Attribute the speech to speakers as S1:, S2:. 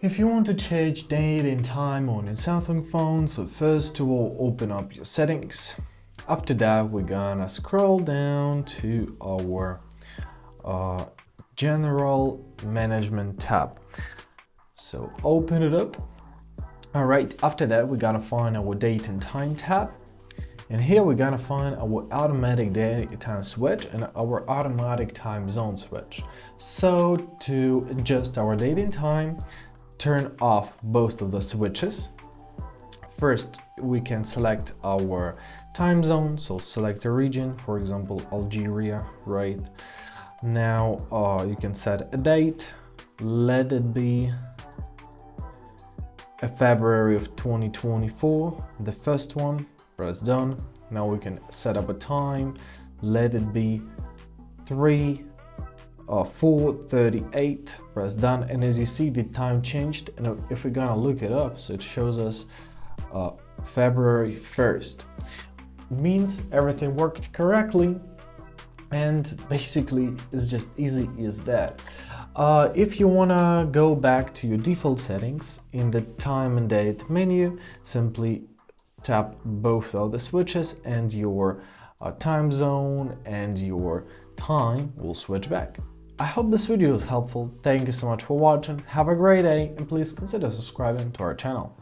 S1: If you want to change date and time on your Samsung phone, so first of all open up your settings. After that we're gonna scroll down to our general management tab. So open it up. Alright, after that we're gonna find our date and time tab. And here we're gonna find our automatic date time switch and our automatic time zone switch. So to adjust our date and time, turn off both of the switches. First, we can select our time zone, so select a region, for example, Algeria, right? Now you can set a date, let it be February of 2024, the first one, press done. Now we can set up a time, let it be 4:38, press done, and as you see the time changed, and if we're gonna look it up, so it shows us February 1st. Means everything worked correctly, and basically it's just easy as that. If you wanna go back to your default settings in the time and date menu, simply tap both of the switches and your time zone and your time will switch back. I hope this video was helpful. Thank you so much for watching. Have a great day and please consider subscribing to our channel.